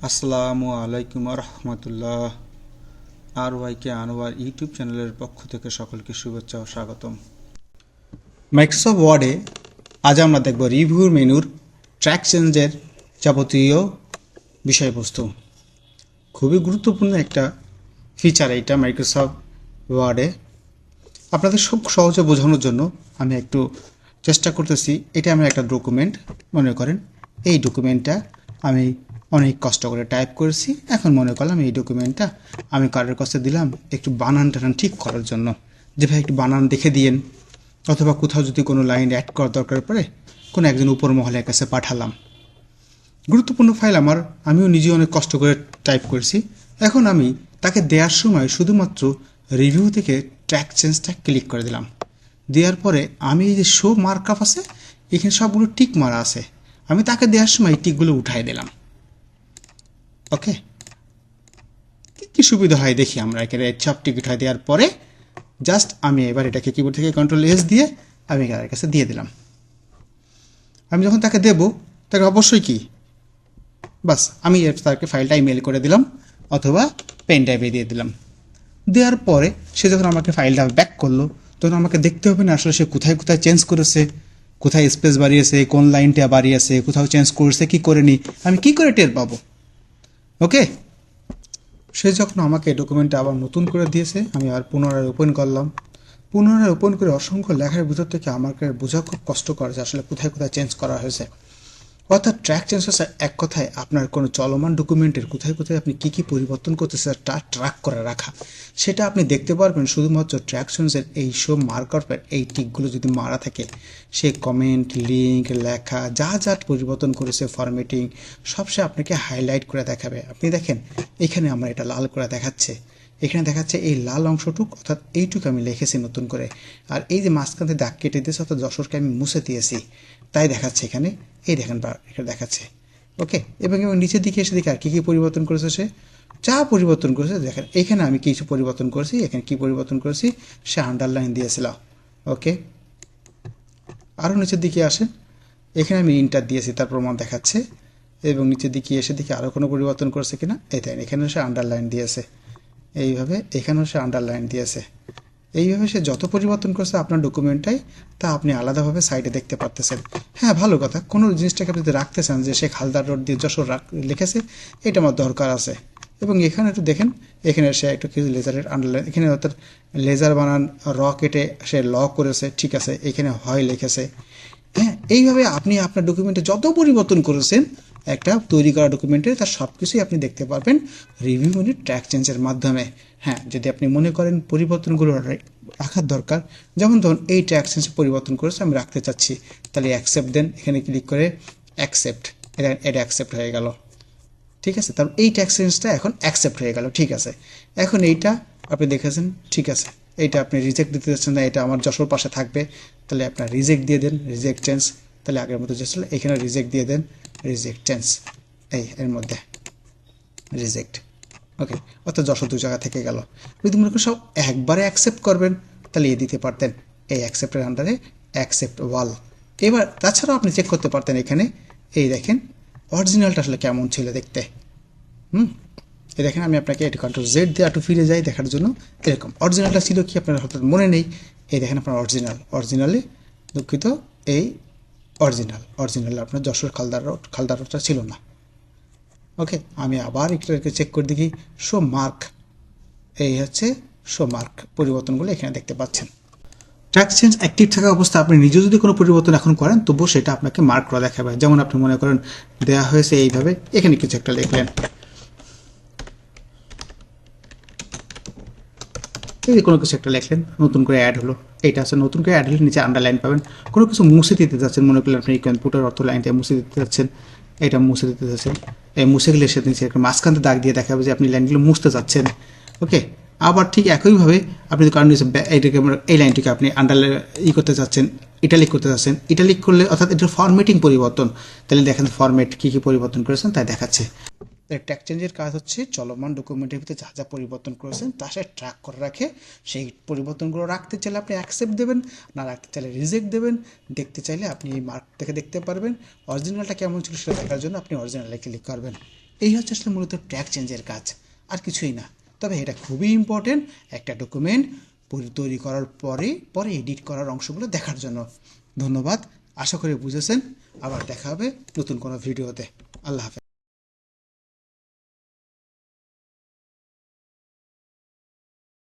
আসসালামু আলাইকুম রহমতুল্লাহ। আর ওয়াইকে আনোয়ার ইউটিউব চ্যানেলের পক্ষ থেকে সকলকে শুভেচ্ছা ও স্বাগতম। মাইক্রোসফট ওয়ার্ডে আজ আমরা দেখব রিভিউ মেনুর ট্র্যাক চেঞ্জের যাবতীয় বিষয়বস্তু। খুবই গুরুত্বপূর্ণ একটা ফিচার এইটা মাইক্রোসফট ওয়ার্ডে। আপনাদের খুব সহজে বোঝানোর জন্য আমি একটু চেষ্টা করতেছি। এটা আমার একটা ডকুমেন্ট মনে করেন। এই ডকুমেন্টটা আমি অনেক কষ্ট করে টাইপ করেছি। এখন মনে করলাম এই ডকুমেন্টটা আমি কারোর কাছে দিলাম একটু বানান টানান ঠিক করার জন্য, যে ভাই একটু বানান দেখে দিয়েন, অথবা কোথাও যদি কোনো লাইন অ্যাড করার দরকার পড়ে কোনো একজন উপর মহলের কাছে পাঠালাম। গুরুত্বপূর্ণ ফাইল আমার, আমিও নিজে অনেক কষ্ট করে টাইপ করেছি। এখন আমি তাকে দেওয়ার সময় শুধুমাত্র রিভিউ থেকে ট্র্যাক চেঞ্জটা ক্লিক করে দিলাম। দেওয়ার পরে আমি এই যে শো মার্কআপ আছে, এখানে সবগুলো টিক মারা আছে, আমি তাকে দেওয়ার সময় এই টিকগুলো উঠাই দিলাম। ওকে, কী সুবিধা হয় দেখি আমরা। এখানে সব টিক উঠাই দেওয়ার পরে জাস্ট আমি এবার এটাকে কিবোর্ড থেকে Ctrl+S দিয়ে আমি তার কাছে দিয়ে দিলাম। আমি যখন তাকে দেব, তাকে অবশ্যই কি বাস আমি তাকে ফাইলটা ইমেল করে দিলাম অথবা পেন ড্রাইভে দিয়ে দিলাম। দেওয়ার পরে সে যখন আমাকে ফাইলটা ব্যাক করলো, তখন আমাকে দেখতে হবে না আসলে সে কোথায় কোথায় চেঞ্জ করেছে, কোথায় স্পেস বাড়িয়েছে, কোন লাইনটা বাড়িয়েছে, কোথাও চেঞ্জ করেছে কি করেনি, আমি কি করে টের পাবো। ওকে, সে যখন আমাকে ডকুমেন্টটা আবার নতুন করে দিয়েছে, আমি আবার পুনরায় ওপেন করলাম। পুনরায় ওপেন করে অসংখ্য লেখার ভিতর থেকে আমাকে বোঝা খুব কষ্টকর যে আসলে কোথায় কোথায় চেঞ্জ করা হয়েছে। অর্থাৎ ট্র্যাক চেঞ্জ হচ্ছে এক কথায় আপনার কোনো চলমান ডকুমেন্টের কোথায় কোথায় আপনি কী কী পরিবর্তন করতেছে তা ট্র্যাক করে রাখা। সেটা আপনি দেখতে পারবেন শুধুমাত্র ট্র্যাক চেঞ্জের এই সব মার্কআপের এই টিকগুলো যদি মারা থাকে, সে কমেন্ট, লিঙ্ক, লেখা যা যা পরিবর্তন করেছে, ফরম্যাটিং সব সে আপনাকে হাইলাইট করে দেখাবে। আপনি দেখেন এখানে আমার এটা লাল করে দেখাচ্ছে, এখানে দেখাচ্ছে এই লাল অংশটুক, অর্থাৎ এইটুকু আমি লিখেছি নতুন করে। আর এই যে মাঝখানে দাগ কেটে দিয়েছে অর্থাৎ যশোরকে আমি মুছে দিয়েছি, তাই দেখাচ্ছে এখানে। এই দেখেন এখানে দেখাচ্ছে। ওকে, এবং নিচের দিকে এসে দেখি আর কী কী পরিবর্তন করেছে সে, যা পরিবর্তন করেছে দেখেন। এখানে আমি কিছু পরিবর্তন করেছি, এখানে কি পরিবর্তন করেছি সে আন্ডারলাইন দিয়েছিল। ওকে, আরও নিচের দিকে আসেন, এখানে আমি ইন্টার দিয়েছি, তার প্রমাণ দেখাচ্ছে। এবং নিচের দিকে এসে দেখি আরও কোনো পরিবর্তন করেছে কিনা। এই দেখেন এখানেও সে আন্ডারলাইন দিয়েছে, এইভাবে এখানেও সে আন্ডারলাইন দিয়েছে। এইভাবে সে যত পরিবর্তন করছে আপনার ডকুমেন্টটাই, তা আপনি আলাদাভাবে সাইডে দেখতে পারতেছেন। হ্যাঁ, ভালো কথা, কোনো জিনিসটাকে আপনি যদি রাখতে চান যে শেখ হালদার রোড দিয়ে যশোর লিখেছে, এটা আমার দরকার আছে। এবং এখানে একটু দেখেন, এখানে সে একটু কিছু লেজারের আন্ডারলাইন, এখানে অর্থাৎ লেজার বানান র কেটে সে ল করেছে, ঠিক আছে, এখানে হয় লিখেছে। হ্যাঁ, এইভাবে আপনি আপনার ডকুমেন্টে যত পরিবর্তন করেছেন একটা তৈরি করা ডকুমেন্টে, তার সব কিছুই আপনি দেখতে পারবেন রিভিউ মেনুর ট্র্যাক চেঞ্জের মাধ্যমে। হ্যাঁ, যদি আপনি মনে করেন পরিবর্তনগুলো রাখার দরকার, যেমন ধরুন এই ট্র্যাক চেঞ্জে পরিবর্তন করেছে আমি রাখতে চাচ্ছি, তাহলে অ্যাকসেপ্ট দেন, এখানে ক্লিক করে অ্যাকসেপ্ট, এটা অ্যাকসেপ্ট হয়ে গেল। ঠিক আছে, তারপর এই ট্যাক্স চেঞ্জটা এখন অ্যাকসেপ্ট হয়ে গেল। ঠিক আছে, এখন এইটা আপনি দেখেছেন, ঠিক আছে, এইটা আপনি রিজেক্ট দিতে চাচ্ছেন না, এটা আমার যশোর পাশে থাকবে, তাহলে আপনার রিজেক্ট দিয়ে দেন, রিজেক্ট চেঞ্জ, তাহলে আগের মতো যে ছিল এখানে রিজেক্ট দিয়ে দেন, রিজেক্ট চেঞ্জ, এর মধ্যে রিজেক্ট। ওকে, অর্থাৎ যশোর দু জায়গা থেকে গেল। যদি মনে করেন সব একবারে অ্যাকসেপ্ট করবেন, তাহলে দিতে পারতেন এই অ্যাকসেপ্টের আন্ডারে অ্যাকসেপ্ট ওয়াল। এবার তাছাড়াও আপনি চেক করতে পারতেন এখানে, এই দেখেন অরিজিনালটা আসলে কেমন ছিল দেখতে। এই দেখেন আমি আপনাকে এটা Ctrl+Z দিয়ে একটু ফিরে যাই দেখার জন্য। এরকম অরিজিনালটা ছিল কি আপনার হঠাৎ মনে নেই, এই দেখেন আপনার অরিজিনালে দুঃখিত, এই অরিজিনালে আপনার যশোর খালদার রোডটা ছিল না। ওকে, আমি আবার একটু চেক করে দেখি শো মার্ক, এই হচ্ছে শো মার্ক, পরিবর্তনগুলো এখানে দেখতে পাচ্ছেন। ট্র্যাক চেঞ্জ অ্যাক্টিভ থাকা অবস্থা আপনি নিজে যদি কোনো পরিবর্তন এখন করেন, তবুও সেটা আপনাকে মার্ক করা দেখাবে। যেমন আপনি মনে করেন দেওয়া হয়েছে এইভাবে, এখানে কিছু একটা লিখলেন, এই কোনো কিছু একটা লিখলেন, নতুন করে অ্যাড হলো, এইটা আছে নতুন করে অ্যাড হলে নিচে আন্ডারলাইন পাবেন। কোনো কিছু মুছে দিতে যাচ্ছেন, মনে করলেন আপনি কম্পিউটার অর্থ লাইনটা মুছে দিতে যাচ্ছেন, এটা মুছে দিতে যাচ্ছেন, এই মুছে গেলে সে নিচে একটা মাঝখানতে দাগ দিয়ে দেখাবে যে আপনি লাইনগুলো মুছতে যাচ্ছেন। ওকে, আবার ঠিক একইভাবে আপনি কারণ এইটাকে এই লাইনটিকে আপনি আন্ডারলাইন করতে চাচ্ছেন, ইটালিক করতে চাচ্ছেন, ইটালিক করলে অর্থাৎ এটার ফরম্যাটিং পরিবর্তন, তাহলে দেখেন ফরম্যাট কী কী পরিবর্তন করেছেন তাই দেখাচ্ছে। ট্র্যাক চেঞ্জের কাজ হচ্ছে চলমান ডকুমেন্টের ভিতরে যা যা পরিবর্তন করেছেন তা সে ট্র্যাক করে রাখে। সেই পরিবর্তনগুলো রাখতে চাইলে আপনি অ্যাকসেপ্ট দেবেন, না রাখতে চাইলে রিজেক্ট দেবেন, দেখতে চাইলে আপনি এই মার্ক থেকে দেখতে পারবেন। অরিজিনালটা কেমন ছিল সেটা দেখার জন্য আপনি অরিজিনালে ক্লিক করবেন। এই হচ্ছে আসলে মূলত ট্যাগ চেঞ্জের কাজ, আর কিছুই না। তবে এটা খুবই ইম্পর্টেন্ট একটা ডকুমেন্ট তৈরি করার পরে এডিট করার অংশগুলো দেখার জন্য। ধন্যবাদ, আশা করি বুঝেছেন। আবার দেখা হবে নতুন কোনো ভিডিওতে। আল্লাহ হাফেজ।